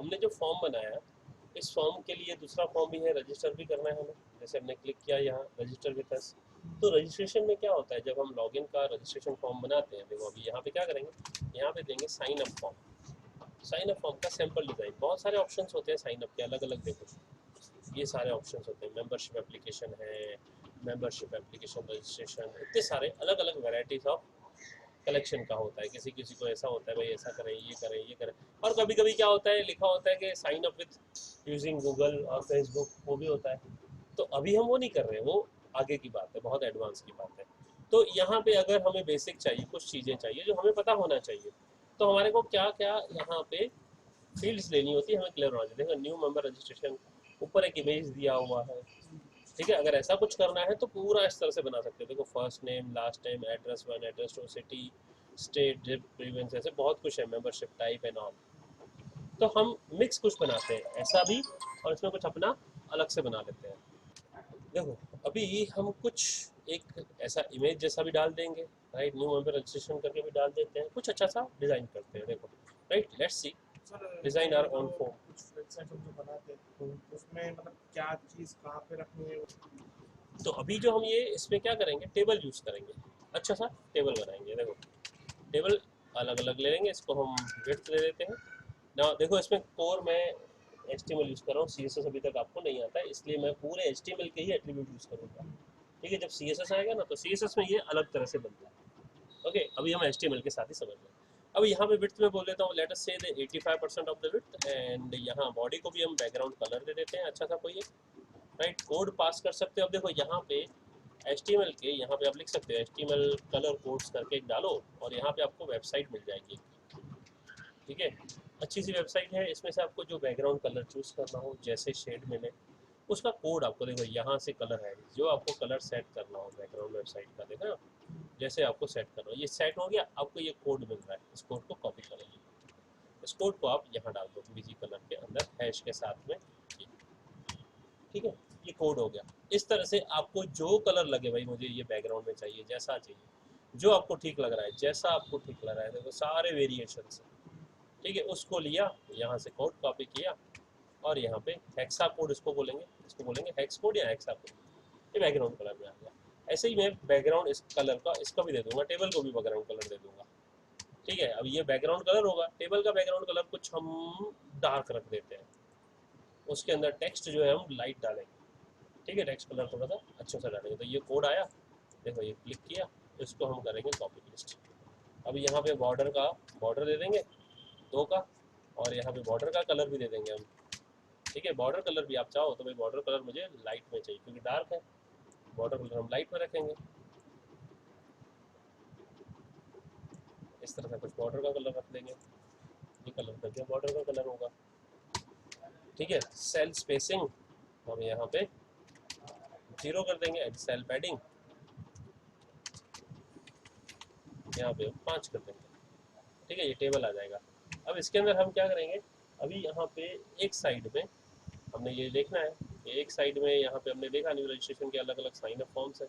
हमने जो फॉर्म बनाया, इस फॉर्म के लिए दूसरा फॉर्म भी है, रजिस्टर भी करना है हमें। जैसे हमने क्लिक किया यहाँ रजिस्टर विद अस, तो रजिस्ट्रेशन में क्या होता है, जब हम लॉगिन का रजिस्ट्रेशन फॉर्म बनाते हैं, देखो अभी यहाँ पे क्या करेंगे, यहाँ पे देंगे sign up form. Sign up form का सैम्पल डिज़ाइन, बहुत सारे ऑप्शंस होते हैं साइन अप के, अलग अलग। देखो ये सारे ऑप्शंस होते हैं, मेंबरशिप एप्लीकेशन है, मेंबरशिप एप्लीकेशन रजिस्ट्रेशन, इतने सारे अलग अलग वेराइटीज ऑफ कलेक्शन का होता है। किसी किसी को ऐसा होता है भाई ऐसा करें, ये करें, ये करें। और कभी कभी क्या होता है, लिखा होता है कि sign up with using Google और फेसबुक, वो भी होता है। तो अभी हम वो नहीं कर रहे हैं, वो आगे की बात है, बहुत एडवांस की बात है। तो यहाँ पे अगर हमें बेसिक चाहिए, कुछ चीज़ें चाहिए जो हमें पता होना चाहिए, तो हमारे को क्या क्या यहाँ पे फील्ड्स लेनी होती है, हमें क्लियर होना चाहिए। देखो न्यू मेंबर रजिस्ट्रेशन, ऊपर एक इमेज दिया हुआ है, ठीक है। अगर ऐसा कुछ करना है तो पूरा इस तरह से बना सकते हो। देखो first name, last name, address one, address two, city, state, zip, province, ऐसे बहुत कुछ है, मेंबरशिप टाइप एंड ऑल। तो हम मिक्स कुछ बनाते हैं ऐसा भी, और इसमें कुछ अपना अलग से बना लेते हैं। देखो अभी हम कुछ एक ऐसा इमेज जैसा भी डाल देंगे, राइट, न्यू मेंबर रजिस्ट्रेशन करके भी डाल देते हैं, कुछ अच्छा सा डिज़ाइन करते हैं। देखो right, let's see design our on form. कुछ वेबसाइट हम जो बनाते हैं तो उसमें मतलब क्या चीज़ कहाँ पे रखनी है? तो अभी जो हम ये इसमें क्या करेंगे, टेबल यूज़ करेंगे, अच्छा सा टेबल बनाएंगे। देखो टेबल अलग अलग ले लेंगे, इसको हम विड्थ दे देते हैं ना। देखो इसमें कोर मैं HTML यूज़ कर रहा हूँ, CSS अभी तक आपको नहीं आता है, इसलिए मैं पूरे HTML के ही एट्रीब्यूट यूज़ करूँगा। ठीक है, जब CSS आएगा ना तो CSS में ये अलग तरह से बनता है। ओके, अभी हम HTML के साथ ही समझ लें। अब यहाँ पे विड्थ में बोल देता हूँ, लेट अस से 85% ऑफ द विड्थ, एंड यहाँ बॉडी को भी हम बैकग्राउंड कलर दे देते हैं अच्छा सा कोई, राइट। कोड पास कर सकते हो। अब देखो यहाँ पे HTML के यहाँ पे आप लिख सकते हो HTML कलर कोड्स करके डालो, और यहाँ पे आपको वेबसाइट मिल जाएगी, ठीक है। अच्छी सी वेबसाइट है, इसमें से आपको जो बैकग्राउंड कलर चूज़ करना हो, जैसे शेड मिले, उसका कोड आपको, देखो यहाँ से कलर है, जो आपको कलर सेट करना हो बैकग्राउंड वेबसाइट का, देखा ना, जैसे आपको सेट करना हो, ये सेट हो गया, आपको ये कोड मिल रहा है, इस कोड को कॉपी करेंगे, इस कोड को आप यहाँ डाल दो बीजी कलर के अंदर हैश के साथ में, ठीक है। ये कोड हो गया। इस तरह से आपको जो कलर लगे, भाई मुझे ये बैकग्राउंड में चाहिए, जैसा चाहिए, जो आपको ठीक लग रहा है, जैसा आपको ठीक लग रहा है, देखो सारे वेरिएशन है, ठीक है। उसको लिया, यहाँ से कोड कॉपी किया, और यहाँ पे हेक्सा कोड इसको बोलेंगे, इसको बोलेंगे हेक्स कोड या हेक्सा कोड, ये बैकग्राउंड कलर में आ गया। ऐसे ही मैं बैकग्राउंड इस कलर का इसका भी दे दूंगा, टेबल को भी बैकग्राउंड कलर दे दूंगा, ठीक है। अब ये बैकग्राउंड कलर होगा, टेबल का बैकग्राउंड कलर कुछ हम डार्क रख देते हैं, उसके अंदर टेक्स्ट जो है हम लाइट डालेंगे, ठीक है। टेक्स्ट कलर थोड़ा सा अच्छा सा डालेंगे। तो ये कोड आया, देखो ये क्लिक किया, इसको हम करेंगे कॉपी पेस्ट। अब यहाँ पे बॉर्डर का बॉर्डर दे देंगे 2 का, और यहाँ पे बॉर्डर का कलर भी दे देंगे हम, ठीक है। बॉर्डर कलर भी आप चाहो तो भाई बॉर्डर कलर मुझे लाइट में चाहिए क्योंकि डार्क है, बॉर्डर कलर हम लाइट में रखेंगे। इस तरह से कुछ बॉर्डर का कलर रख देंगे, ये कलर कर दिया, बॉर्डर का कलर होगा, ठीक है। सेल स्पेसिंग हम यहाँ पे 0 कर देंगे, सेल पैडिंग यहाँ पे 5 कर देंगे, ठीक है। ये टेबल आ जाएगा। अब इसके अंदर हम क्या करेंगे, अभी यहाँ पे एक साइड में हमने ये देखना है, एक साइड में यहाँ पे हमने देखा न्यू रजिस्ट्रेशन के अलग अलग साइन अप फॉर्म्स है,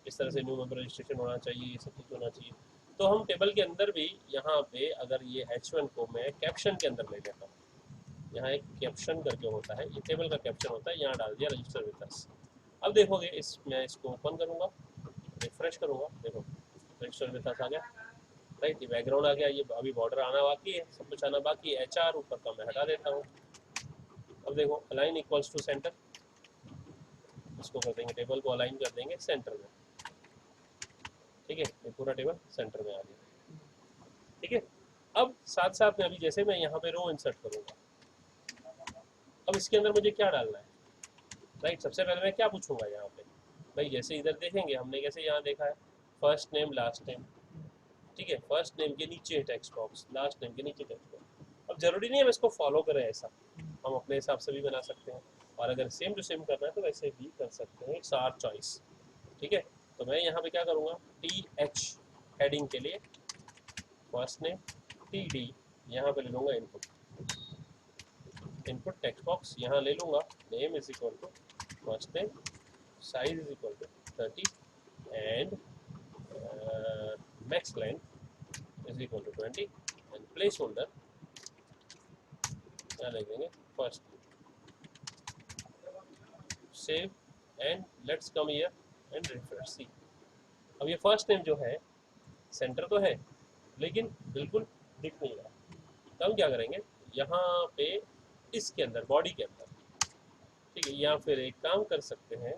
इस तरह से न्यू मेंबर रजिस्ट्रेशन होना चाहिए, ये सब कुछ होना चाहिए। तो हम टेबल के अंदर भी यहाँ पे अगर ये H1 को मैं कैप्शन के अंदर ले लेता हूँ, यहाँ एक कैप्शन करके होता है, ये टेबल का कैप्शन होता है, यहाँ डाल दिया रजिस्टर विद अस। अब देखोगे मैं इसको ओपन करूँगा, रिफ्रेश करूँगा, देखो रजिस्टर विद अस आ गया, राइट। ये बैकग्राउंड आ गया, ये अभी बॉर्डर आना बाकी है, सब कुछ आना बाकी है। HR ऊपर का मैं हटा देता हूँ। अब देखो अलाइन इक्वल्स टू सेंटर, इसको कर देंगे, टेबल को अलाइन कर देंगे सेंटर में, ठीक है। ये पूरा टेबल सेंटर में आ गया, ठीक है। अब साथ साथ में अभी जैसे मैं यहाँ पे रो इंसर्ट करूँगा, अब इसके अंदर मुझे क्या डालना है, राइट। सबसे पहले मैं क्या पूछूंगा यहाँ पे, भाई जैसे इधर देखेंगे हमने, कैसे यहाँ देखा है फर्स्ट नेम लास्ट नेम, ठीक है। फर्स्ट नेम के नीचे टेक्स्ट बॉक्स, लास्ट नेम के नीचे टेक्स्ट बॉक्स। अब जरूरी नहीं है हम इसको फॉलो करें ऐसा, हम अपने हिसाब से भी बना सकते हैं, और अगर सेम टू सेम करना है तो वैसे भी कर सकते हैं, इट्स आवर चॉइस, ठीक है। तो मैं यहाँ पे क्या करूँगा, TH हेडिंग के लिए फर्स्ट नेम, TD यहाँ पे ले लूँगा इनपुट, इनपुट टेक्स्ट बॉक्स यहाँ ले लूँगा, name is equal to first name, size is equal to 30, and max length is equal to 20, and placeholder यहाँ लिख देंगे first, save and let's come here and refresh. See अब ये first name जो है सेंटर तो है लेकिन बिल्कुल दिख नहीं रहा, तो हम क्या करेंगे यहाँ पे इसके अंदर बॉडी के अंदर, ठीक है, या फिर एक काम कर सकते हैं,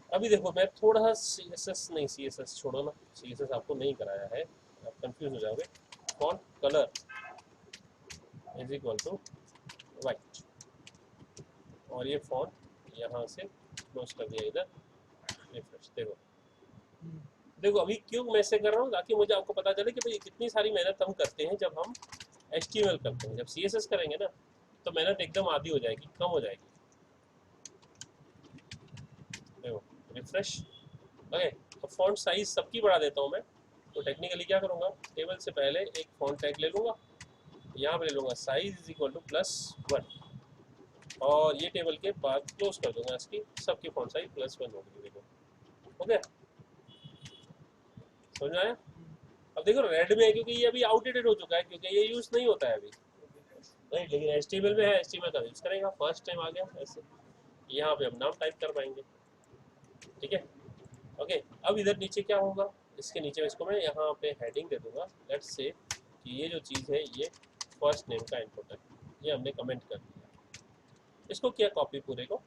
अभी देखो मैं थोड़ा सा CSS नहीं, CSS छोड़ो ना, CSS आपको नहीं कराया है, आप कंफ्यूज हो जाओगे। Font colour is equal to white, और ये फॉन्ट यहाँ से क्लोज कर दिया इधर, रिफ्रेश। देखो देखो अभी क्यों मैं ऐसे कर रहा हूँ, ताकि मुझे आपको पता चले कि भाई कितनी सारी मेहनत हम करते हैं जब हम HTML करते हैं। जब CSS करेंगे ना तो मेहनत एकदम आधी हो जाएगी, कम हो जाएगी। देखो रिफ्रेश, ओके। अब फॉन्ट साइज सबकी बढ़ा देता हूँ मैं, तो टेक्निकली क्या करूँगा, टेबल से पहले एक फॉन्ट टैग ले लूँगा, यहाँ पे ले लूँगा साइज इज इक्वल टू +1, और ये टेबल के बाद क्लोज कर दूंगा इसकी, सबकी फॉन्ट साइज +1 होगी। देखो ओके, समझ में आया? अब देखो रेड में है क्योंकि ये अभी आउटडेटेड हो चुका है, क्योंकि ये यूज़ नहीं होता है अभी, राइट। लेकिन HTML में है, HTML का यूज़ करेगा, फर्स्ट टाइम आ गया ऐसे, यहाँ पे हम नाम टाइप कर पाएंगे, ठीक है, ओके। अब इधर नीचे क्या होगा, इसके नीचे इसको मैं यहाँ पे हेडिंग दे दूंगा, लेट्स से कि ये जो चीज़ है ये फर्स्ट नेम का इनपुट है, ये हमने कमेंट कर दिया। इसको किया कॉपी, पूरे को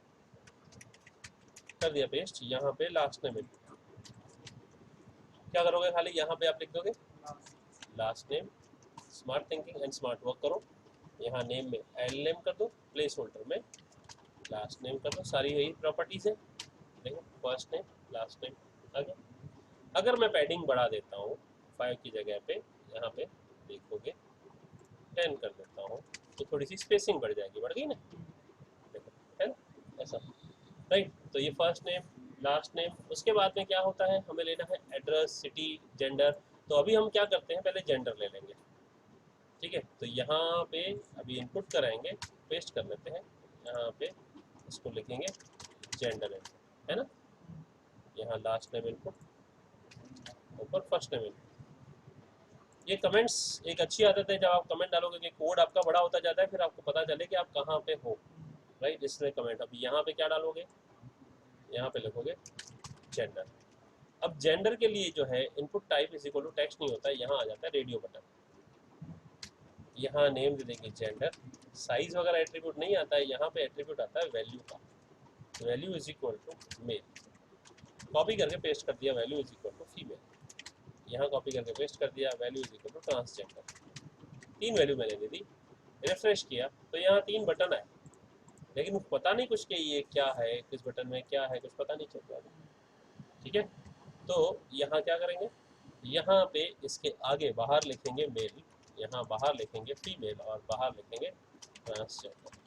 कर दिया पेस्ट, यहाँ पे लास्ट नेम क्या करोगे, खाली यहाँ पे आप लिख दोगे last name, smart thinking and smart work करो, यहाँ नेम में एल नेम कर दो, प्लेस होल्डर में लास्ट नेम कर दो, सारी यही प्रॉपर्टीज है। देखो फर्स्ट नेम लास्ट नेम आ गया। अगर मैं पैडिंग बढ़ा देता हूँ 5 की जगह पे, यहाँ पे देखोगे 10 कर देता हूँ, तो थोड़ी सी स्पेसिंग बढ़ जाएगी, बढ़ गई ना, देखो है ना ऐसा, राइट। तो ये फर्स्ट नेम लास्ट नेम, उसके बाद में क्या होता है, हमें लेना है एड्रेस, सिटी, जेंडर। तो अभी हम क्या करते हैं, पहले जेंडर ले लेंगे, ठीक है। तो यहाँ पे अभी इनपुट कराएंगे, पेस्ट कर लेते हैं, यहाँ पे इसको लिखेंगे जेंडर है ना, यहाँ लास्ट नेम इनपुट, ऊपर फर्स्ट नेम इनपुट। ये कमेंट्स एक अच्छी आदत है, जब आप कमेंट डालोगे कि कोड आपका बड़ा होता जाता है, फिर आपको पता चले कि आप कहाँ पे हो, राइट, इसलिए कमेंट। अभी यहाँ पे क्या डालोगे, यहाँ पे लिखोगे जेंडर। अब जेंडर के लिए जो है input type is equal to text नहीं होता है, यहाँ आ जाता है रेडियो बटन, यहाँ नेम दे देंगे जेंडर, साइज वगैरह एट्रीब्यूट नहीं आता है, यहाँ पे एट्रीब्यूट आता है वैल्यू का, value is equal to male, copy करके पेस्ट कर दिया, value is equal to female, यहाँ कॉपी करके पेस्ट कर दिया, value is equal to transgender. 3 value मैंने दे दी, रिफ्रेश किया तो यहाँ 3 बटन आए, लेकिन पता नहीं कुछ कि ये क्या है, किस बटन में क्या है, कुछ पता नहीं चल रहा है, ठीक है। तो यहाँ क्या करेंगे, यहाँ पे इसके आगे बाहर लिखेंगे मेल, यहाँ बाहर लिखेंगे फीमेल, और बाहर लिखेंगे ट्रांसजेंडर,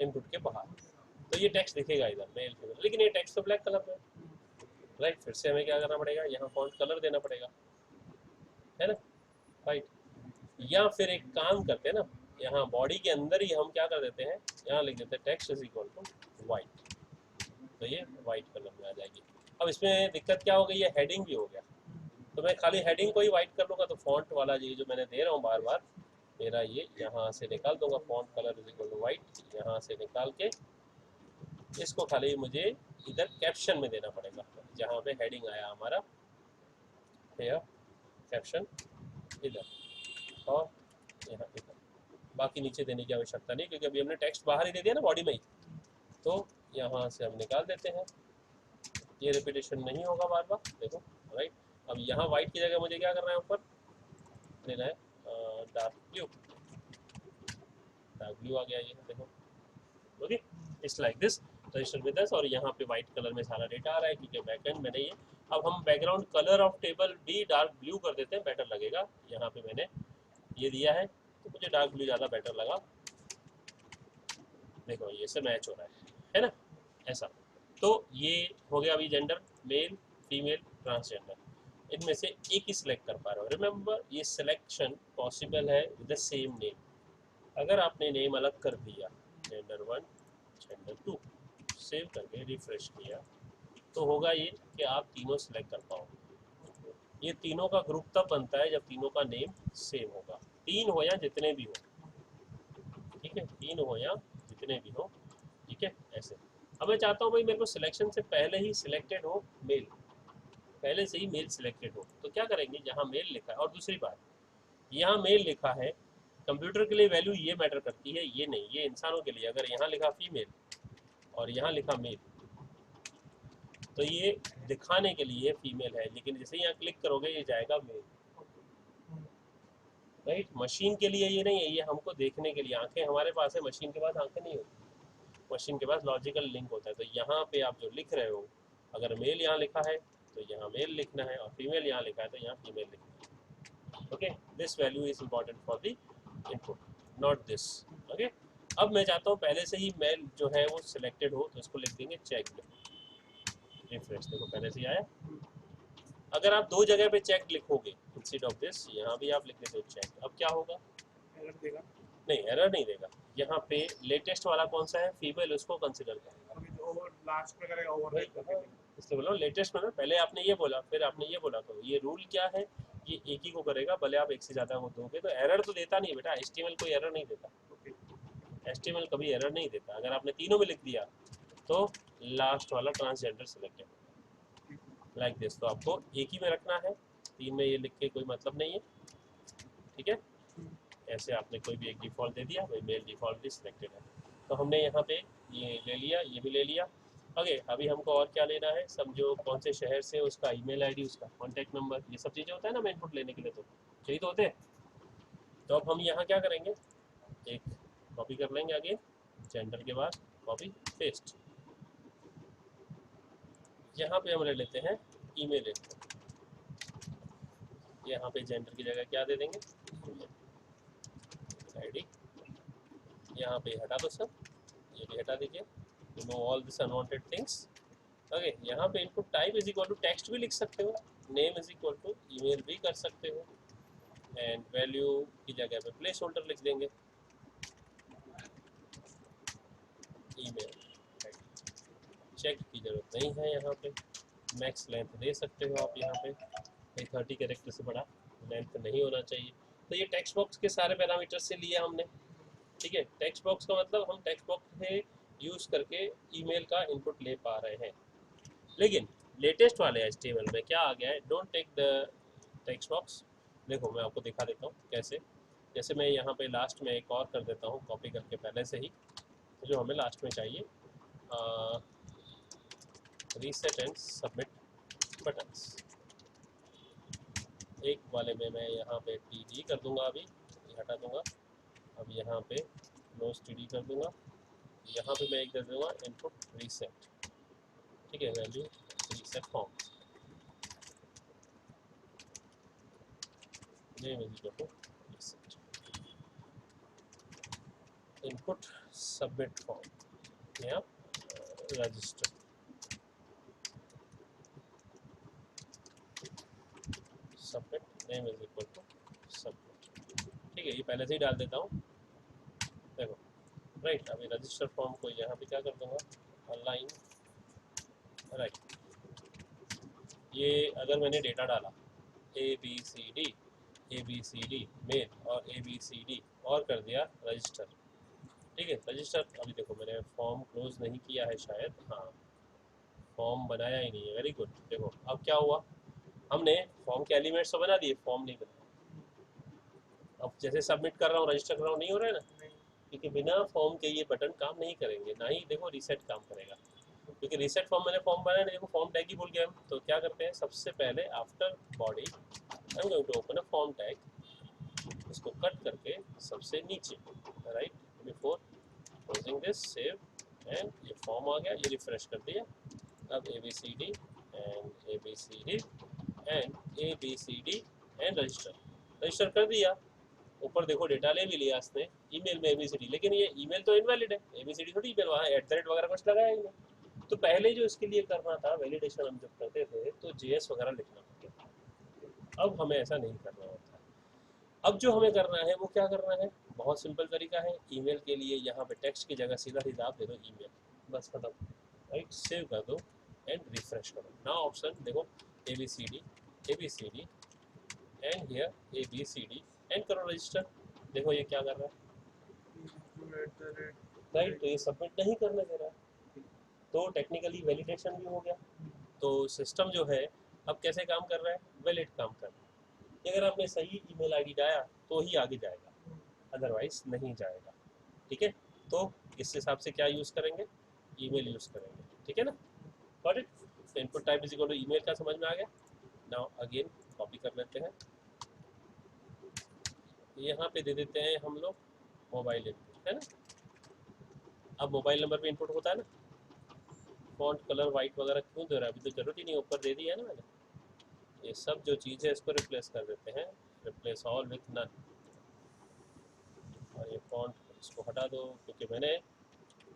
इनपुट के बाहर। तो ये टेक्स्ट दिखेगा इधर मेल फीमेल, लेकिन ये टेक्स्ट तो ब्लैक कलर में, राइट। फिर से हमें क्या करना पड़ेगा, यहाँ फॉन्ट कलर देना पड़ेगा, है ना, राइट। या फिर एक काम करते हैं ना, यहाँ बॉडी के अंदर ही हम क्या कर देते हैं, यहाँ लिख देते हैं text is equal to white, तो ये वाइट कलर में आ जाएगी। अब इसमें दिक्कत क्या हो गई है, हेडिंग भी हो गया, तो मैं खाली हेडिंग को ही वाइट कर लूँगा, तो फॉन्ट वाला ये जो मैंने दे रहा हूँ बार बार, मेरा ये यहाँ से निकाल दूंगा, font colour is equal to white, यहाँ से निकाल के इसको खाली मुझे इधर कैप्शन में देना पड़ेगा, जहाँ पे हेडिंग आया हमारा, हेयर कैप्शन इधर, और यहाँ इधर, बाकी नीचे देने की आवश्यकता नहीं, क्योंकि अभी हमने टेक्स्ट बाहर ही दे दिया ना बॉडी में ही, तो यहाँ से हम निकाल देते हैं, ये रिपीटेशन नहीं होगा बार बार, देखो, राइट। अब यहाँ वाइट की जगह मुझे क्या करना है, ऊपर देना है डार्क ब्लू, डार्क ब्लू आ गया ये, देखो, okay, it's like this, register with us. और यहाँ पे वाइट कलर में सारा डेटा आ रहा है, क्योंकि बैकएंड मैंने ये, अब हम बैकग्राउंड कलर ऑफ टेबल भी डार्क ब्लू कर देते हैं, बेटर लगेगा। यहाँ पे मैंने ये दिया है, तो मुझे डार्क ब्लू ज़्यादा बेटर लगा, देखो ये से मैच हो रहा है ना, ऐसा। तो ये हो गया अभी जेंडर, मेल फीमेल ट्रांसजेंडर, इनमें से एक ही सिलेक्ट कर पा रहे हो। रिमेंबर ये सिलेक्शन पॉसिबल है विद द सेम नेम, अगर आपने नेम अलग कर दिया, जेंडर 1 जेंडर 2, सेव करके रिफ्रेश किया, तो होगा ये कि आप तीनों सिलेक्ट कर पाओगे। ये तीनों का ग्रुप तब बनता है जब तीनों का नेम सेम होगा, 3 हो या जितने भी हो, ठीक है, 3 हो या जितने भी हो, ठीक है, ऐसे। अब मैं चाहता हूँ भाई मेरे को सिलेक्शन से पहले ही सिलेक्टेड हो मेल, पहले से ही मेल सिलेक्टेड हो, तो क्या करेंगे, यहाँ मेल लिखा है। और दूसरी बात, यहाँ मेल लिखा है, कंप्यूटर के लिए वैल्यू ये मैटर करती है, ये नहीं, ये इंसानों के लिए। अगर यहाँ लिखा फीमेल और यहाँ लिखा मेल, तो ये दिखाने के लिए फीमेल है, लेकिन जैसे यहाँ क्लिक करोगे ये जाएगा मेल, राइट। मशीन के लिए ये नहीं है, ये हमको देखने के लिए, आंखें हमारे पास है, मशीन के पास आंखें नहीं होती, मशीन के पास लॉजिकल लिंक होता है। तो यहाँ पे आप जो लिख रहे हो, अगर मेल यहाँ लिखा है तो यहाँ मेल लिखना है, और फीमेल यहाँ लिखा है तो यहाँ फीमेल लिखना है। Okay, this value is important for the input, not this. Okay, अब मैं चाहता हूँ पहले से ही मेल जो है वो सिलेक्टेड हो, तो इसको लिख देंगे चेक, रिफ्रेश, देखो पहले से ही आया। अगर आप दो जगह पे चेक लिखोगे इंस्टेड ऑफ दिस, यहाँ भी आप लिख देते हो चेक, अब क्या होगा, एरर देगा। नहीं एरर नहीं देगा। यहाँ पे लेटेस्ट वाला कौन सा है, फीमेल, उसको कंसिडर करेगा। अभी जो ओवर लास्ट में करेगा ओवरराइट करके। इसलिए बोलो लेटेस्ट में ना, पहले आपने ये बोला फिर आपने ये बोला, तो ये रूल क्या है, ये एक ही को करेगा, भले आप एक से ज़्यादा वो दोगे तो एरर तो देता नहीं बेटा, HTML कोई एरर नहीं देता, HTML कभी एरर नहीं देता। अगर आपने तीनों में लिख दिया तो लास्ट वाला ट्रांसजेंडर सिलेक्टेड लाइक दिस, तो आपको एक ही में रखना है, 3 में ये लिख के कोई मतलब नहीं है, ठीक है। ऐसे आपने कोई भी एक डिफ़ॉल्ट दे दिया, भाई मेल डिफ़ॉल्ट भी सिलेक्टेड है, तो हमने यहाँ पे ये ले लिया, ये भी ले लिया। ओके, अभी हमको और क्या लेना है, समझो कौन से शहर से, उसका ईमेल आईडी, उसका कॉन्टैक्ट नंबर, ये सब चीज़ें होता है ना मैं इनपुट लेने के लिए, तो चाहिए तो होते हैं। तो अब हम यहाँ क्या करेंगे, एक कॉपी कर लेंगे आगे, जेंडर के बाद कॉपी पेस्ट, यहाँ पे हम ले लेते हैं ईमेल इनपुट, यहाँ पे जेंडर की जगह क्या दे देंगे, आईडी, यहाँ पे हटा दो सब, ये भी हटा दीजिए, remove all this unwanted things. Okay, यहाँ पे input type is equal to text भी लिख सकते हो, name is equal to email भी कर सकते हो, एंड वैल्यू की जगह पे प्लेस होल्डर लिख देंगे ईमेल। चेक की जरूरत नहीं है, यहाँ पे मैक्स लेंथ दे सकते हो आप, यहाँ पे 30 कैरेक्टर से बड़ा लेंथ नहीं होना चाहिए। तो ये टेक्स्ट बॉक्स के सारे पैरामीटर्स से लिया हमने, ठीक है। टेक्स्ट बॉक्स का मतलब हम टेक्स्ट बॉक्स से यूज़ करके ईमेल का इनपुट ले पा रहे हैं। लेकिन लेटेस्ट वाले HTML में क्या आ गया है, don't take the text box. देखो मैं आपको दिखा देता हूँ कैसे, जैसे मैं यहाँ पे लास्ट में एक और कर देता हूँ कॉपी करके पहले से ही, तो जो हमें लास्ट में चाहिए, रीसेट एंड सबमिट बटन्स, एक वाले में मैं यहाँ पे TD कर दूंगा, अभी ये हटा दूंगा, अब यहाँ पे क्लोज TD कर दूंगा, यहाँ पे मैं एक दे दूंगा इनपुट रीसेट, ठीक है, value reset form, name is equal to reset, input submit form या register, submit, name is equal to submit, ठीक है, ये पहले से ही डाल देता हूँ, देखो राइट। अभी रजिस्टर फॉर्म को यहाँ पे क्या कर दूंगा, अलाइन राइट। ये अगर मैंने डेटा डाला ABCD मेल और ABCD और कर दिया रजिस्टर, ठीक है, रजिस्टर, अभी देखो मैंने फॉर्म क्लोज नहीं किया है शायद, हाँ फॉर्म बनाया ही नहीं है, वेरी गुड। देखो अब क्या हुआ, हमने फॉर्म के एलिमेंट्स तो बना दिए, फॉर्म नहीं बनाया। अब जैसे सबमिट कर रहा हूँ, रजिस्टर कर रहा हूँ, नहीं हो रहा है ना, क्योंकि बिना फॉर्म के ये बटन काम नहीं करेंगे, ना ही देखो रीसेट काम करेगा, क्योंकि रीसेट फॉर्म मैंने फॉर्म बनाया नहीं, देखो फॉर्म टैग ही भूल गया हम। तो क्या करते हैं, सबसे पहले after body I am going to open a form tag, इसको कट करके सबसे नीचे, right, before closing this save, and ये फॉर्म आ गया, ये रिफ्रेश कर दिया। अब ABCD एंड रजिस्टर कर दिया। ऊपर देखो डेटा ले भी लिया इसने, ईमेल में ABCD, लेकिन ये ईमेल तो इनवैलिड है, ABCD थोड़ी ईमेल, वहाँ @ वगैरह कुछ लगाया ही नहीं। तो पहले जो इसके लिए करना था, वैलिडेशन हम जब करते थे तो JS वगैरह लिखना पड़ता था, अब हमें ऐसा नहीं करना होता। अब जो हमें करना है वो क्या करना है, बहुत सिंपल तरीका है, ईमेल के लिए यहाँ पे टेक्स्ट की जगह सीधा सीधा आप दे दो ईमेल, बस खत्म, राइट, सेव कर दो एंड रिफ्रेश करो। नाउ ऑप्शन देखो ABCD and here ABCD and करो रजिस्टर। देखो ये क्या कर रहा है, राइट, तो ये सबमिट नहीं करने दे रहा है, तो टेक्निकली वैलिडेशन भी हो गया। तो सिस्टम जो है अब कैसे काम कर रहा है, वैलिड काम कर रहा है। ये अगर आपने सही ईमेल आईडी डाला तो ही आगे जाएगा, अदरवाइज नहीं जाएगा। ठीक है, तो इस हिसाब से क्या यूज़ करेंगे, ईमेल यूज़ करेंगे। ठीक है ना, गॉट इट। तो input type is equal to email का समझ में आ गया। नाउ अगेन कॉपी कर लेते हैं, यहाँ पे दे देते हैं हम लोग मोबाइल इनपुट, है ना। अब मोबाइल नंबर पे इनपुट होता है ना, फॉन्ट कलर वाइट वगैरह क्यों दे रहा है, अभी तो जरूरत ही नहीं, ऊपर दे दिया है ना मैंने। ये सब जो चीज़ है इसको रिप्लेस कर देते हैं, रिप्लेस ऑल विथ नन। और ये फॉन्ट इसको हटा दो, क्योंकि मैंने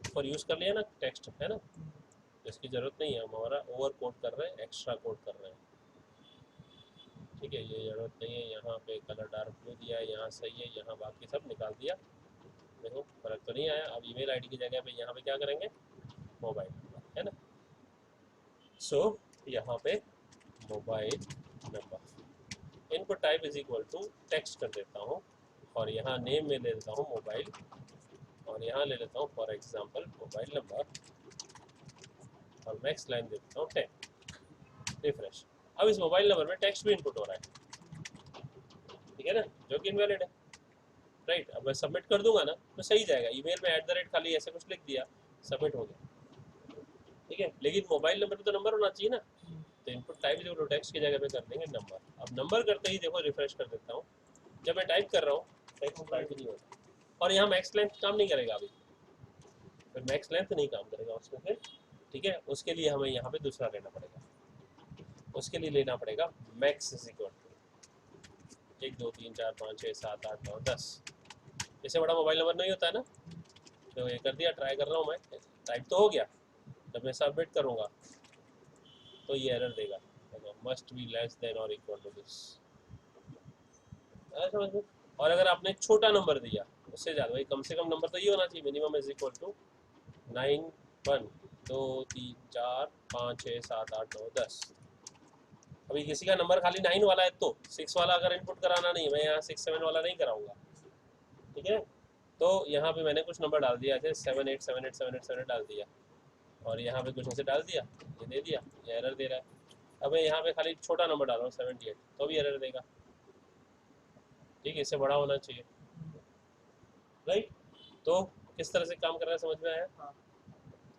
ऊपर यूज़ कर लिया ना टेक्स्ट, है ना, तो इसकी ज़रूरत नहीं है। हम हमारा ओवर कोड कर रहे हैं, एक्स्ट्रा कोड कर रहे हैं। ठीक है, ये ज़रूरत नहीं है। यहाँ पे कलर डार्क ब्लू दिया है, यहाँ सही है, यहाँ बाकी सब निकाल दिया। देखो फर्क तो नहीं आया। अब ईमेल आईडी की जगह पे यहाँ पे क्या करेंगे, मोबाइल नंबर, है ना। सो यहाँ पे mobile number, input type is equal to text कर देता हूँ, और यहाँ नेम में ले लेता हूँ मोबाइल, और यहाँ ले लेता हूँ फॉर एग्जांपल मोबाइल नंबर, और नेक्स्ट लाइन दे देता हूँ 10। रिफ्रेश। अब इस मोबाइल नंबर में टेक्स्ट भी इनपुट हो रहा है, ठीक है ना, जो कि इनवैलिड है, राइट। अब मैं सबमिट कर दूंगा ना तो सही जाएगा। ईमेल में @ खाली ऐसे कुछ लिख दिया, सबमिट हो गया, ठीक है। लेकिन मोबाइल नंबर पे तो नंबर होना चाहिए ना, तो इनपुट टाइप जो टेक्स्ट की जगह पे कर देंगे नंबर। अब नंबर करते ही देखो रिफ्रेश कर देता हूँ, जब मैं टाइप कर रहा हूँ टेक्स्ट टाइप नहीं होता, और यहाँ मैक्स लेंथ काम नहीं करेगा अभी, फिर मैक्स लेंथ नहीं काम करेगा उसमें फिर, ठीक है। उसके लिए हमें यहाँ पे दूसरा लेना पड़ेगा, उसके लिए लेना पड़ेगा मैक्स इज इक्वल टू 1 2 3 4 5 6 7 8 9 10। इससे बड़ा मोबाइल नंबर नहीं होता है ना, तो ये कर दिया, ट्राई कर रहा हूँ मैं, टाइप तो हो गया। जब मैं सबमिट करूँगा तो ये एरर देगा, मस्ट बी लेस देन और इक्वल टू दिस, समझ में। और अगर आपने छोटा नंबर दिया उससे ज़्यादा, भाई कम से कम नंबर तो ये होना चाहिए, मिनिमम इज इक्वल टू 9 1 2 3 4 5 6 7 8 9 10। अभी किसी का नंबर खाली 9 वाला है तो 6 वाला अगर इनपुट कराना नहीं, मैं यहाँ 6 7 वाला नहीं कराऊंगा, ठीक है। तो यहाँ पे मैंने कुछ नंबर डाल दिया, जैसे 7 8 7 8 7 8 7 8 डाल दिया, और यहाँ पे कुछ ऐसे डाल दिया, ये दे दिया, ये एरर दे रहा है। अब मैं यहाँ पे खाली छोटा नंबर डाल रहा हूँ 78, तो भी एरर देगा, ठीक है। इससे बड़ा होना चाहिए, राइट। तो किस तरह से काम कर रहा है समझ में आया, हाँ।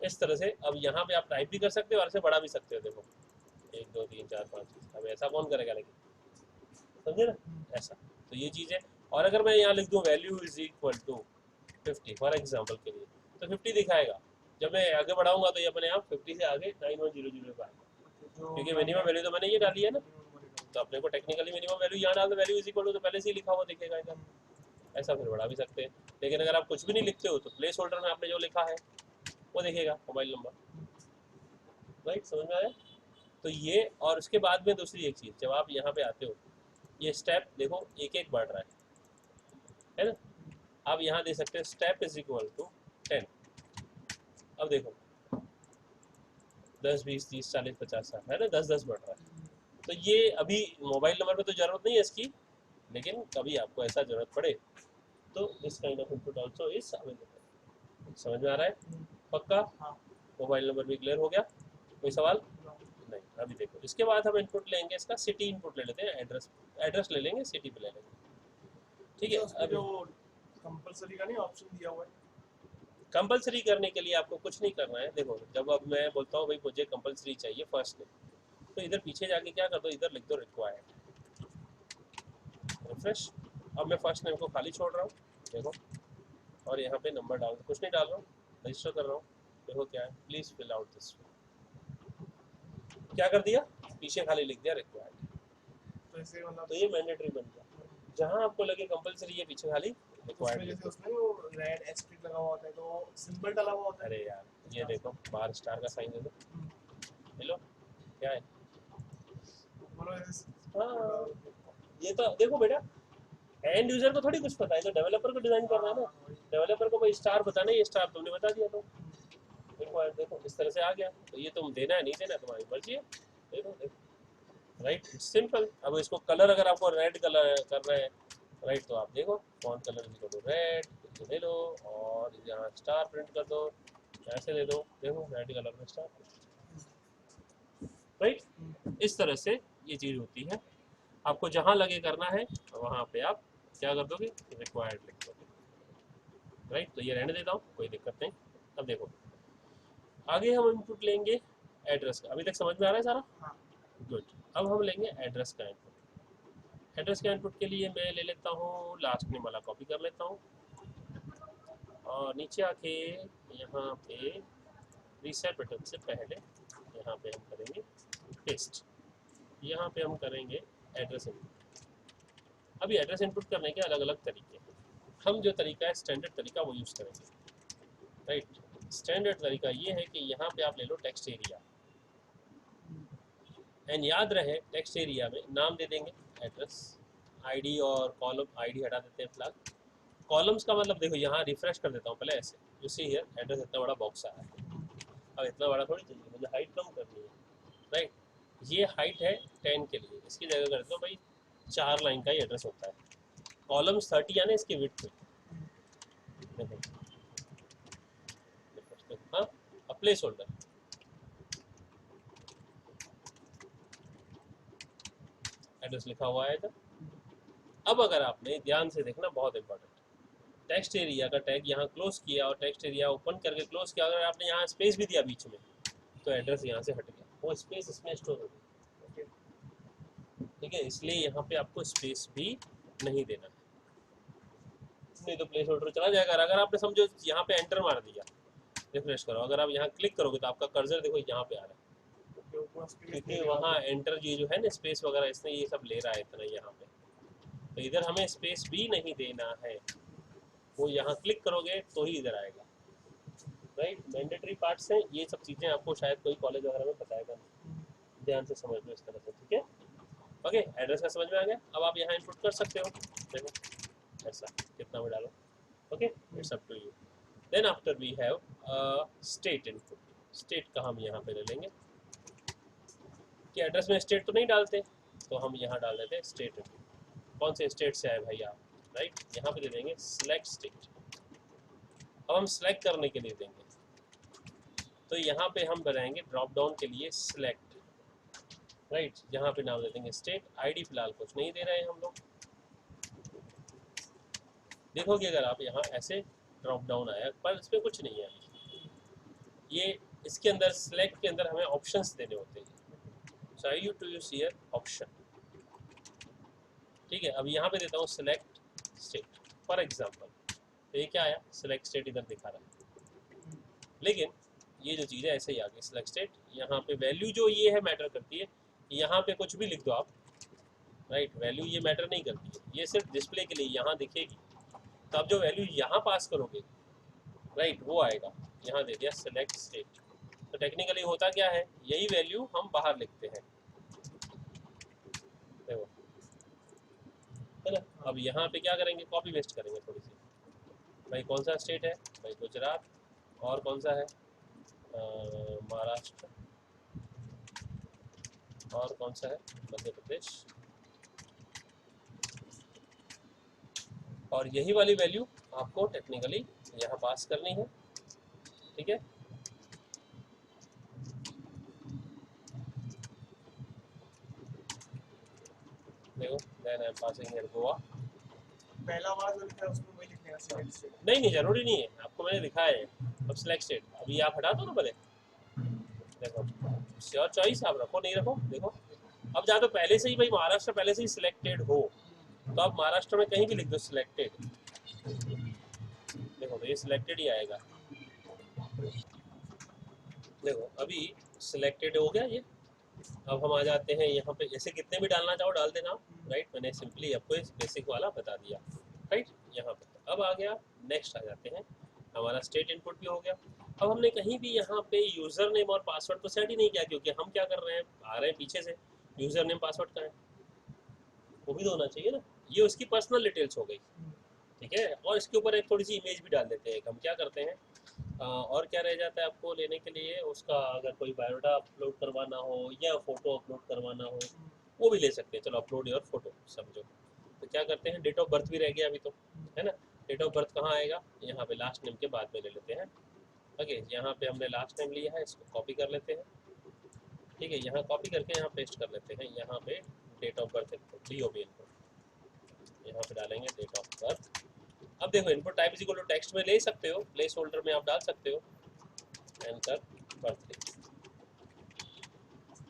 इस तरह से। अब यहाँ पे आप टाइप भी कर सकते हो और इसे बड़ा भी सकते हो, देखो 1 2 3 4 5 6। अब ऐसा कौन करेगा, लेकिन समझे ना, ऐसा। तो ये चीज़ है। और अगर मैं यहाँ लिख दूँ value is equal to 50 for example के लिए, तो 50 दिखाएगा। जब मैं आगे बढ़ाऊंगा तो ये अपने आप 50 से आगे 9100 पे आएगा, क्योंकि मिनिमम वैल्यू तो मैंने ये डाली है ना, तो अपने को टेक्निकली मिनिमम वैल्यू यहाँ डाल दो, वैल्यू इज इक्वल टू तो पहले से ही लिखा हुआ दिखेगा इधर। ऐसा फिर बढ़ा भी सकते हैं। लेकिन अगर आप कुछ भी नहीं लिखते हो तो प्लेस होल्डर में आपने जो लिखा है वो दिखेगा, मोबाइल नंबर, राइट। समझ में आया। तो ये, और उसके बाद में दूसरी एक चीज़, जब आप यहाँ पे आते हो ये स्टेप देखो एक एक बढ़ रहा है ना। आप यहाँ दे सकते हैं स्टेप इज इक्वल टू 10। अब देखो 10 20 30 40 50 60 है ना, 10 10 बढ़ रहा है। तो ये अभी मोबाइल नंबर पे तो ज़रूरत नहीं है इसकी, लेकिन कभी आपको ऐसा ज़रूरत पड़े तो this kind of input also is available. समझ में आ रहा है, पक्का। हाँ। मोबाइल नंबर भी क्लियर हो गया, कोई सवाल नहीं। अभी देखो इसके बाद हम इनपुट लेंगे, इसका सिटी इनपुट ले लेते हैं, एड्रेस एड्रेस ले लेंगे, सिटी पे ले लेंगे, ठीक है। उसमें अब जो कंपलसरी का नहीं ऑप्शन दिया हुआ है, कंपलसरी करने के लिए आपको कुछ नहीं करना है। देखो जब अब मैं बोलता हूँ भाई मुझे कंपलसरी चाहिए फर्स्ट नेम, तो इधर पीछे जाके क्या कर दो, इधर लिख दो रिक्वायर्ड, रिफ्रेश। अब मैं फर्स्ट नेम को खाली छोड़ रहा हूँ, देखो, और यहाँ पे नंबर डाल, कुछ नहीं डाल रहा हूँ, रजिस्टर कर रहा हूँ। देखो क्या है, प्लीज फिल आउट दिस, क्या कर दिया, पीछे खाली लिख दिया रिक्वायर्ड, तो ऐसे मतलब तो ये मैंडेटरी बन गया। जहाँ आपको लगे कंपलसरी है पीछे खाली रिक्वायर्ड उसमें लिख जैसे दो। उसमें वो रेड एस्ट्रिक लगा हुआ होता है, तो सिंबल डाला हुआ होता है। अरे यार ये देखो बाहर स्टार का साइन दे दो, हेलो क्या है, बोलो ऐसे। हाँ ये तो देखो बेटा, एंड यूजर को थोड़ी कुछ पता है, तो डेवलपर को डिजाइन कर रहा है ना। डेवलपर को भाई स्टार बताना, ये स्टार तुमने बता दिया, तो रिक्वायर्ड देखो इस तरह से आ गया। तो ये तुम देना है नहीं देना तुम्हारी मर्जी है, देखो देखो, राइट, इट्स सिंपल। अब इसको कलर अगर आपको रेड कलर कर रहे हैं राइट। तो आप देखो फॉन्ट कलर को रेड ले लो और यहाँ स्टार प्रिंट कर दो, ऐसे दे दो, देखो रेड कलर में स्टार, राइट। इस तरह से ये चीज़ होती है। आपको जहाँ लगे करना है वहाँ पे आप क्या कर दोगे, रिक्वायर्ड लिख दोगे, राइट। तो ये रहने देता हूँ, कोई दिक्कत नहीं। अब देखो आगे हम इनपुट लेंगे एड्रेस का। अभी तक समझ में आ रहा है सारा? हाँ। गुड। अब हम लेंगे एड्रेस का इनपुट। एड्रेस का इनपुट के लिए मैं ले लेता हूँ लास्ट नेम वाला, कॉपी कर लेता हूँ और नीचे आके यहाँ पे रीसेट बटन से पहले यहाँ पे हम करेंगे पेस्ट। यहाँ पे हम करेंगे एड्रेस इनपुट। अभी एड्रेस इनपुट करने के अलग अलग तरीके हैं। हम जो तरीका है स्टैंडर्ड तरीका वो यूज़ करेंगे, राइट। स्टैंडर्ड तरीका ये है कि यहाँ पे आप ले लो टेक्स्ट एरिया एंड याद रहे टेक्स्ट एरिया में नाम दे देंगे एड्रेस, आईडी और कॉलम, आईडी हटा देते हैं फिलहाल। कॉलम्स का मतलब देखो यहाँ रिफ्रेश कर देता हूँ पहले ऐसे, यू सी हियर एड्रेस इतना बड़ा बॉक्स आया है। अब इतना बड़ा थोड़ी चाहिए, मुझे हाइट कम करनी है, राइट। ये हाइट है 10 के लिए, इसकी जगह कर दो भाई 4 लाइन का ही एड्रेस होता है। कॉलम्स 30 यानी इसकी विड्थ देखो, हाँ। प्लेस होल्डर एड्रेस लिखा हुआ है इधर। अब अगर आपने ध्यान से देखना, बहुत इंपॉर्टेंट, टेक्स्ट एरिया का टैग यहाँ क्लोज किया और टेक्स्ट एरिया ओपन करके क्लोज किया, अगर आपने यहाँ स्पेस भी दिया बीच में तो एड्रेस यहाँ से हट गया, वो स्पेस इसमें स्टोर हो गई, ठीक है। इसलिए यहाँ पे आपको स्पेस भी नहीं देना है, नहीं तो प्लेस होल्डर चला जाएगा। अगर आपने समझो यहाँ पे एंटर मार दिया, रिफ्रेश करो, अगर आप यहाँ क्लिक करोगे तो आपका कर्सर देखो यहाँ पे आ रहा है, क्योंकि वहाँ एंटर ये जो है ना स्पेस वगैरह इसने ये सब ले रहा है इतना यहाँ पे। तो इधर हमें स्पेस भी नहीं देना है, वो यहाँ क्लिक करोगे तो ही इधर आएगा, राइट। मैंडेटरी पार्ट्स हैं ये सब चीज़ें, आपको शायद कोई कॉलेज वगैरह में बताएगा नहीं, ध्यान से समझ लो इस तरह से, ठीक है। ओके, एड्रेस का समझ में आ गया। अब आप यहाँ इनपुट कर सकते हो, देखो ऐसा कितना भी डालो, okay, it's up to you. Then after we have state input. State का हम यहाँ पे ले लेंगे कि एड्रेस में स्टेट तो नहीं डालते, तो हम यहाँ डाल देते हैं स्टेट इनपुट। कौन से स्टेट से आए भाई आप, राइट। यहाँ पे दे देंगे सिलेक्ट स्टेट। अब हम सिलेक्ट करने के लिए देंगे, तो यहाँ पे हम बनाएंगे ड्रॉप डाउन के लिए सिलेक्ट, राइट। यहाँ पे नाम दे देंगे स्टेट। आईडी फिलहाल कुछ नहीं दे रहे हैं हम लोग। देखोगे अगर आप यहाँ ऐसे ड्रॉप डाउन आया, पर इसमें कुछ नहीं है, ये इसके अंदर सिलेक्ट के अंदर हमें ऑप्शंस देने होते हैं, so I you to use here option, ठीक है। अब यहाँ पे देता हूँ सिलेक्ट स्टेट फॉर एग्जांपल, तो ये क्या आया, सिलेक्ट स्टेट इधर दिखा रहा है, लेकिन ये जो चीज़ है ऐसे ही आ गई सिलेक्ट स्टेट। यहाँ पे वैल्यू जो ये है मैटर करती है, यहाँ पे कुछ भी लिख दो आप, राइट। वैल्यू ये मैटर नहीं करती है, ये सिर्फ डिस्प्ले के लिए यहाँ दिखेगी। तो आप जो वैल्यू यहाँ पास करोगे, राइट, वो आएगा। यहाँ दे दिया सिलेक्ट स्टेट, तो टेक्निकली होता क्या है, यही वैल्यू हम बाहर लिखते हैं, देखो, है ना। अब यहाँ पे क्या करेंगे, कॉपी पेस्ट करेंगे थोड़ी सी। भाई कौन सा स्टेट है, भाई गुजरात, और कौन सा है महाराष्ट्र, और कौन सा है मध्य प्रदेश, और यही वाली वैल्यू आपको टेक्निकली यहाँ पास करनी है, ठीक है। देखो then I am passing here Goa. पहला आवाज जो लिखा है उसमें वही लिखना है सिलेक्ट स्टेट। नहीं जरूरी नहीं है, आपको मैंने दिखाया है। अब सिलेक्ट स्टेट, अभी आप हटा दो ना पहले, देखो योर चॉइस, आप रखो नहीं रखो, देखो। अब जहाँ तो पहले से ही भाई महाराष्ट्र पहले से ही सिलेक्टेड हो, तो आप महाराष्ट्र में कहीं भी लिख दो सिलेक्टेड, देखो तो ये सिलेक्टेड ही आएगा। देखो अभी सिलेक्टेड हो गया ये। अब हम आ जाते हैं यहाँ पे, ऐसे कितने भी डालना चाहो डाल देना, राइट। मैंने सिंपली आपको इस बेसिक वाला बता दिया, राइट। यहाँ पे अब आ गया, नेक्स्ट आ जाते हैं, हमारा स्टेट इनपुट भी हो गया। अब हमने कहीं भी यहाँ पे यूज़र नेम और पासवर्ड तो सेट ही नहीं किया, क्योंकि हम क्या कर रहे हैं, आ रहे हैं पीछे से, यूज़र नेम पासवर्ड का है, वो भी तो होना चाहिए ना। ये उसकी पर्सनल डिटेल्स हो गई, ठीक है। और इसके ऊपर एक थोड़ी सी इमेज भी डाल देते हैं। हम क्या करते हैं, और क्या रह जाता है आपको लेने के लिए, उसका अगर कोई बायोडाटा अपलोड करवाना हो या फोटो अपलोड करवाना हो, वो भी ले सकते हैं। चलो अपलोड योर फोटो समझो, तो क्या करते हैं, डेट ऑफ बर्थ भी रह गया अभी तो, है ना। डेट ऑफ बर्थ कहाँ आएगा, यहाँ पे लास्ट नेम के बाद में ले लेते हैं। ओके, यहाँ पे हमने लास्ट नेम लिया है, इसको कॉपी कर लेते हैं। ठीक है, यहाँ कॉपी करके यहाँ पेस्ट कर लेते हैं। यहाँ पे date of birth DOB input यहाँ पे डालेंगे, डेट ऑफ बर्थ। अब देखो input type is equal to text में ले सकते हो, प्लेस होल्डर में आप डाल सकते हो, एंटर बर्थडे,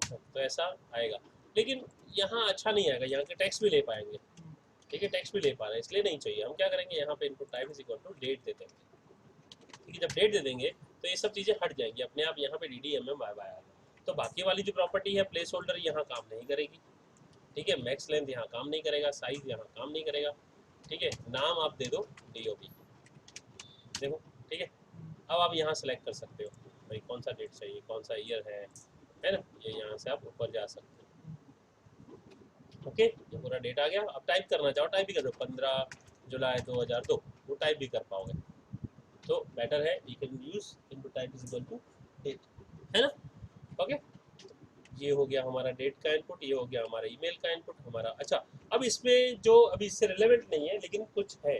तो ऐसा आएगा। लेकिन यहाँ अच्छा नहीं आएगा, यहाँ के टेक्स्ट भी ले पाएंगे। ठीक है, टेक्स्ट भी ले पा रहे हैं, इसलिए नहीं चाहिए। हम क्या करेंगे, यहाँ पे input type is equal to date दे देंगे। ठीक है, जब डेट दे देंगे तो ये सब चीज़ें हट जाएंगी अपने आप, यहाँ पे DDMM आएगा। तो बाकी वाली जो प्रॉपर्टी है प्लेस होल्डर यहाँ काम नहीं करेगी। ठीक है, मैक्स लेंथ यहाँ काम नहीं करेगा, साइज यहाँ काम नहीं करेगा। ठीक है, नाम आप दे दो DOB, देखो। ठीक है, अब आप यहाँ सेलेक्ट कर सकते हो भाई कौन सा डेट चाहिए, कौन सा ईयर है ना। ये यहाँ से आप ऊपर जा सकते हो। ओके, ये पूरा डेट आ गया। अब टाइप करना चाहो टाइप भी कर दो, 15 जुलाई 2002, वो टाइप भी कर पाओगे। तो बेटर है, you can use input type is equal to date, है ना। ओके, ये हो गया हमारा डेट का इनपुट, ये हो गया हमारा ईमेल का इनपुट हमारा। अच्छा, अब इसमें जो अभी इससे रिलेवेंट नहीं है लेकिन कुछ है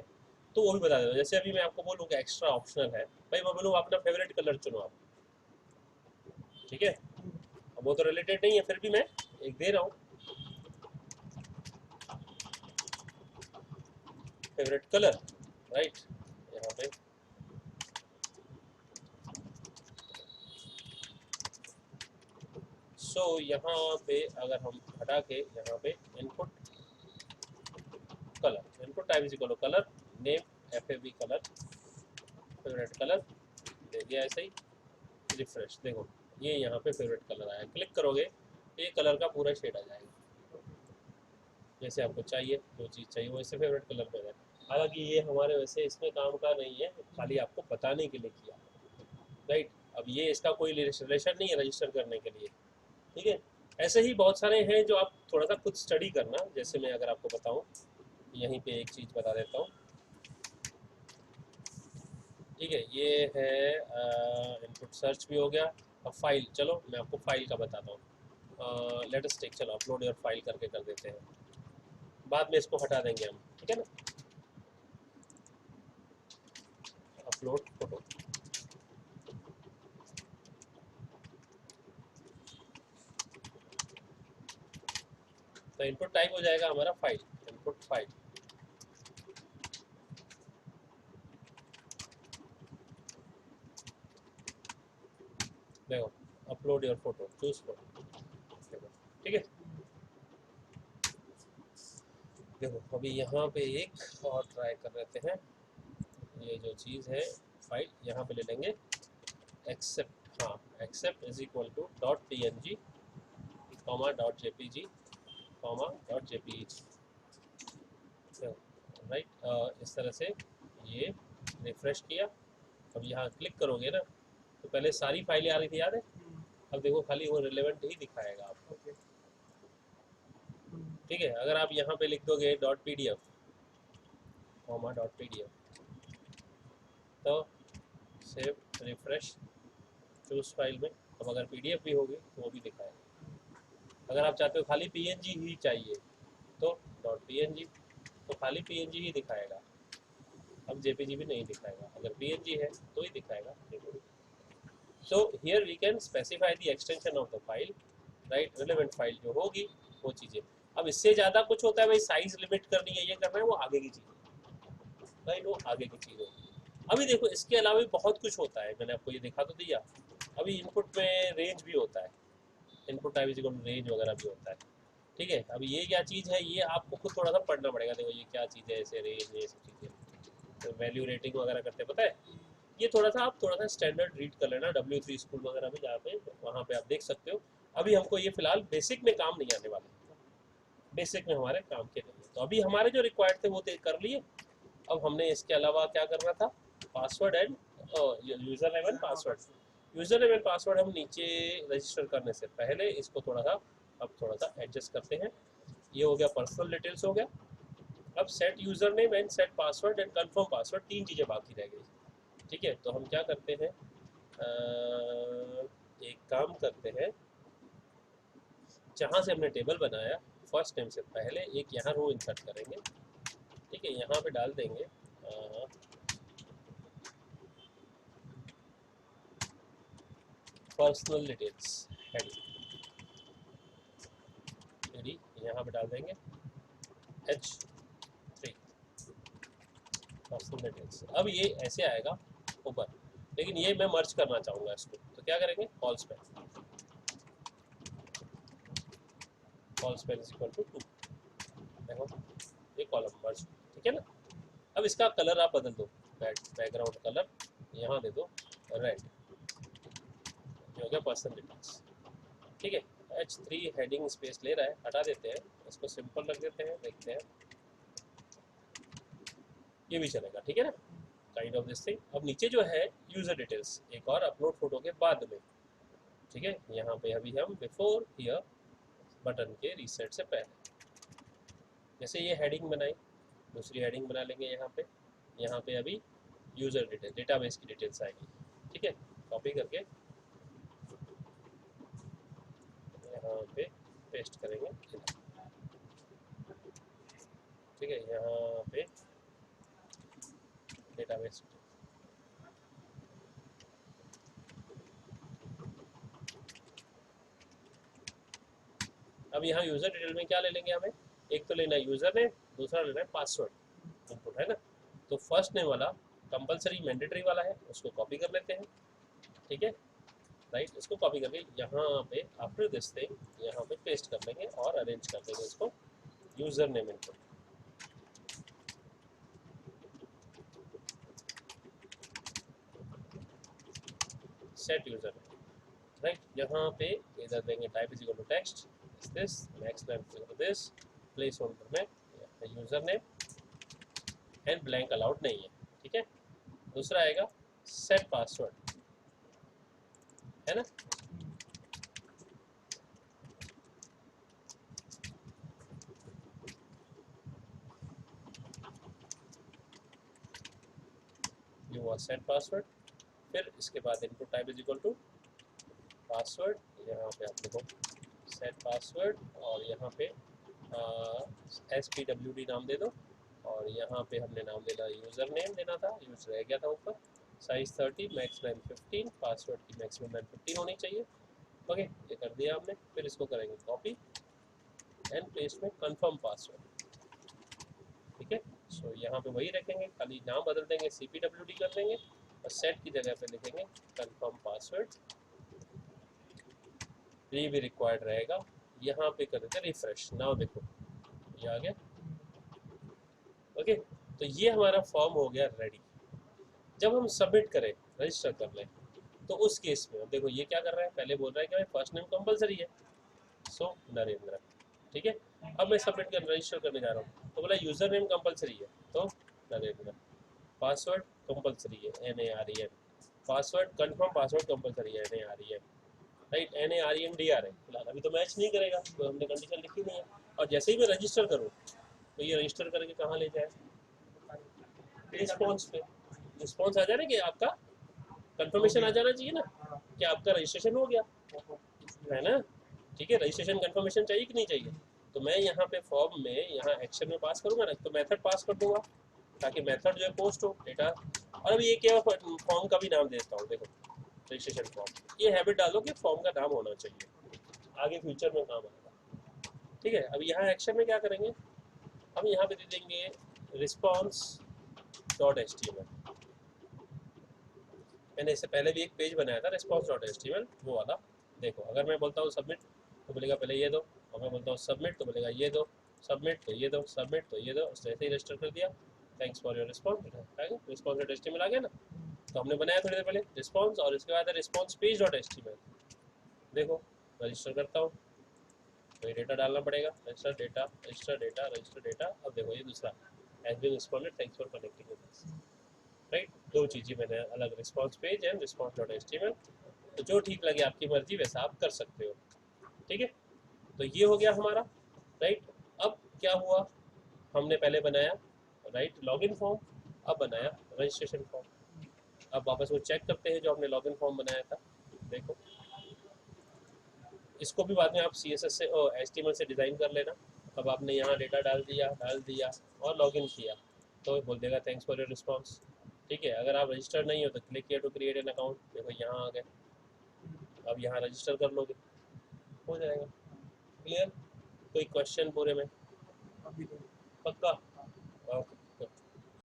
तो वो भी बता देता हूँ। जैसे अभी मैं आपको बोलूँगा एक्स्ट्रा ऑप्शनल है भाई, मैं बोलूँ अपना फेवरेट कलर चुनो आप। ठीक है, अब वो तो रिलेटेड नहीं है, फिर भी मैं एक दे रहा हूँ, फेवरेट कलर, राइट। यहाँ पे यहाँ पे अगर हम हटा के यहाँ पे input colour, input type is equal to colour, name FAB colour, favourite colour दे दिया ऐसे ही, रिफ्रेश। देखो ये यहाँ पे फेवरेट कलर आया, क्लिक करोगे ये कलर का पूरा शेड आ जाएगा। जैसे आपको चाहिए, जो चीज़ चाहिए वो इससे फेवरेट कलर में है। हालांकि ये हमारे वैसे इसमें काम का नहीं है, खाली आपको बताने के लिए किया, राइट। अब ये इसका कोई रिलेशन नहीं है रजिस्टर करने के लिए। ठीक है, ऐसे ही बहुत सारे हैं जो आप थोड़ा सा खुद स्टडी करना। जैसे मैं अगर आपको बताऊं, यहीं पे एक चीज़ बता देता हूँ। ठीक है, ये है इनपुट सर्च भी हो गया। अब फाइल, चलो मैं आपको फाइल का बताता हूँ। लेट अस टेक, चलो अपलोड योर फाइल करके कर देते हैं, बाद में इसको हटा देंगे हम। ठीक है ना, अपलोड फोटो। तो इनपुट टाइप हो जाएगा हमारा फाइल, इनपुट फाइल। देखो upload your photo, choose photo. ठीक है, देखो अभी यहाँ पे एक और ट्राई कर लेते हैं। ये जो चीज़ है फाइल, यहाँ पे ले लेंगे एक्सेप्ट, हाँ accept is equal to .png comma .jpg comma .jpeg, right. इस तरह से ये रिफ्रेश किया। अब यहाँ क्लिक करोगे ना तो पहले सारी फाइलें आ रही थी, याद है। अब देखो खाली वो रिलेवेंट ही दिखाएगा आपको। ठीक है, अगर आप यहाँ पे लिख दोगे .pdf कॉमा .pdf, तो सेव, रिफ्रेश, चूज फाइल में। अब अगर PDF भी होगी तो वो भी दिखाएगा। अगर आप चाहते हो खाली PNG ही चाहिए तो .png, तो खाली PNG ही दिखाएगा। अब JPG भी नहीं दिखाएगा, अगर PNG है तो ही दिखाएगा। So here we can specify the extension of the file, right. Relevant file जो होगी वो चीज़ें। अब इससे ज़्यादा कुछ होता है भाई, साइज लिमिट करनी है, ये करना है, वो आगे की चीज़, राइट, वो आगे की चीज़ होगी। अभी देखो इसके अलावा भी बहुत कुछ होता है, मैंने आपको ये दिखा तो दिया। अभी इनपुट में रेंज भी होता है, input type is equal to range वगैरह भी होता है। ठीक है, अभी ये क्या चीज़ है, ये आपको खुद थोड़ा सा पढ़ना पड़ेगा। देखो ये क्या चीज़ है, ऐसे रेंज, ये सब चीज़ें, तो वैल्यू रेटिंग वगैरह करते हैं, पता है। ये थोड़ा सा आप थोड़ा सा स्टैंडर्ड रीड कर लेना W3 स्कूल वगैरह में, जहाँ पे वहाँ पे आप देख सकते हो। अभी हमको ये फिलहाल बेसिक में काम नहीं आने वाले, बेसिक में हमारे काम के नहीं। तो अभी हमारे जो रिक्वायर्ड थे वो कर लिए। अब हमने इसके अलावा क्या करना था, password end user name and password. User name and password हम नीचे रजिस्टर करने से पहले इसको थोड़ा सा, अब थोड़ा सा एडजस्ट करते हैं। ये हो गया पर्सनल डिटेल्स हो गया। अब set user name and set password and confirm password, 3 चीज़ें बाकी रह गई। ठीक है, तो हम क्या करते हैं, एक काम करते हैं, जहाँ से हमने टेबल बनाया फर्स्ट नेम से पहले एक यहाँ रो इंसर्ट करेंगे, ठीक है। यहाँ पे डाल देंगे पर्सनल डिटेल्स हेडिंग, यहाँ पे डाल देंगे H3 पर्सनल डिटेल्स। अब ये ऐसे आएगा ऊपर, लेकिन ये मैं मर्ज करना चाहूँगा इसको, तो क्या करेंगे, colspan is equal to 2, देखो ये कॉलम मर्ज, ठीक है ना। अब इसका कलर आप बदल दो, बैकग्राउंड कलर यहाँ दे दो रेड, ये हो गया पर्सनल डिटेल्स, ठीक है। H3 हेडिंग स्पेस ले रहा है, हटा देते हैं इसको, सिंपल रख देते हैं, देखते हैं ये भी चलेगा, ठीक है ना, काइंड ऑफ दिस थिंग। अब नीचे जो है यूजर डिटेल्स, एक और अपलोड फोटो के बाद में, ठीक है। यहाँ पे अभी हम बिफोर हियर बटन के रीसेट से पहले, जैसे ये हेडिंग बनाई, दूसरी हेडिंग बना लेंगे यहाँ पे अभी यूजर डिटेल, डेटाबेस की डिटेल्स आएगी, ठीक है। कॉपी करके यहाँ पे पेस्ट करेंगे, ठीक है। यहाँ पे डेटाबेस, अब यहाँ यूजर डिटेल में क्या ले लेंगे हमें, एक तो लेना है यूजर नेम, दूसरा लेना है पासवर्ड इनपुट, है ना। तो फर्स्ट नेम वाला कंपलसरी मैंडेटरी वाला है, उसको कॉपी कर लेते हैं, ठीक है, राइट। इसको कॉपी करके यहाँ पे आफ्टर दिस थिंग यहाँ पे पेस्ट कर लेंगे और अरेंज कर देंगे इसको, user name input, set user name, right. यहाँ पे इधर देंगे type is equal to text this, next name is equal to this, placeholder में user name and blank allowed नहीं है, ठीक है। दूसरा आएगा सेट पासवर्ड, है ना। ये हुआ सेट पासवर्ड, फिर इसके बाद input type is equal to password, यहाँ पे आप देखो सेट पासवर्ड, और यहाँ पे SPWD नाम दे दो, और यहाँ पे हमने नाम देना यूज़र नेम देना था, यूज रह गया था ऊपर, साइज 30, मैक्स लेंथ 15, पासवर्ड की मैक्सिमम लेंथ 15 होनी चाहिए, ओके। ये कर दिया हमने, फिर इसको करेंगे कॉपी एंड पेस्ट में कंफर्म पासवर्ड, ठीक है। सो यहाँ पे वही रखेंगे, खाली नाम बदल देंगे, CPWD कर देंगे और सेट की जगह पे लिखेंगे कंफर्म पासवर्ड, ये भी रिक्वायर्ड रहेगा। यहाँ पे कर देते रिफ्रेश, नाउ देखो ये आ गया, ओके। तो ये हमारा फॉर्म हो गया रेडी। जब हम सबमिट करें, रजिस्टर कर लें, तो उस केस में देखो ये क्या कर रहा है, पहले बोल रहा है कि भाई फर्स्ट नेम कंपलसरी है, सो नरेंद्र, ठीक है। अब मैं सबमिट कर रजिस्टर करने जा रहा हूँ, तो बोला यूज़र नेम कंपलसरी है, तो नरेंद्र, पासवर्ड कंपलसरी है NAREN, password confirm password compulsory है NAREN, राइट। NAREN है फिलहाल, अभी तो मैच नहीं करेगा, तो हमने कंडीशन लिखी नहीं है। और जैसे ही मैं रजिस्टर करूँ, तो ये रजिस्टर करके कहाँ ले जाए, रिस्पॉन्स पे, रिस्पॉन्स आ जाए ना कि आपका कंफर्मेशन आ जाना चाहिए ना कि आपका रजिस्ट्रेशन हो गया, है ना, ठीक है। रजिस्ट्रेशन कंफर्मेशन चाहिए कि नहीं चाहिए, तो मैं यहाँ पे फॉर्म में यहाँ एक्शन में पास करूँगा ना, तो मेथड पास कर दूंगा ताकि मेथड जो है पोस्ट हो डेटा। और अभी ये क्या फॉर्म का भी नाम देता हूँ, देखो रजिस्ट्रेशन फॉर्म, ये हैबिट डालो कि फॉर्म का नाम होना चाहिए, आगे फ्यूचर में काम आएगा, ठीक है। अब यहाँ एक्शन में क्या करेंगे, हम यहाँ पे दे देंगे response.html, मैंने इससे पहले भी एक पेज बनाया था response.html, वो वाला देखो। अगर मैं बोलता हूँ सबमिट, तो बोलेगा पहले ये दो, और मैं बोलता हूँ सबमिट, तो बोलेगा ये दो, सबमिट तो ये दो, सबमिट तो ये दो, ऐसे ही रजिस्टर कर दिया, thanks for your response, response.html आ गया ना। तो हमने बनाया थोड़ी देर पहले रिस्पॉन्स, और इसके बाद रिस्पॉन्स पेज.html, देखो रजिस्टर करता हूँ, तो ये डेटा डालना पड़ेगा, register data, register data, register data. अब देखो ये दूसरा has been responded, thanks for connecting with us, right. दो चीज़ें मैंने अलग, रिस्पॉन्स पेज एंड response.html, तो जो ठीक लगे आपकी मर्जी वैसा आप कर सकते हो, ठीक है। तो ये हो गया हमारा, राइट। अब क्या हुआ, हमने पहले बनाया राइट लॉगिन फॉर्म, अब बनाया रजिस्ट्रेशन फॉर्म। अब वापस वो चेक करते हैं जो हमने लॉगिन फॉर्म बनाया था, देखो इसको भी बाद में आप CSS से HTML से डिज़ाइन कर लेना, अब आपने यहाँ डेटा डाल दिया और लॉगिन किया तो बोल देगा थैंक्स फॉर योर रिस्पॉन्स। ठीक है, अगर आप रजिस्टर नहीं हो तो क्लिक किया टू क्रिएट एन अकाउंट, देखो यहाँ आ गए, अब यहाँ रजिस्टर कर लोगे, हो जाएगा। क्लियर? कोई क्वेश्चन पूरे में? अभी तो पक्का? ओके।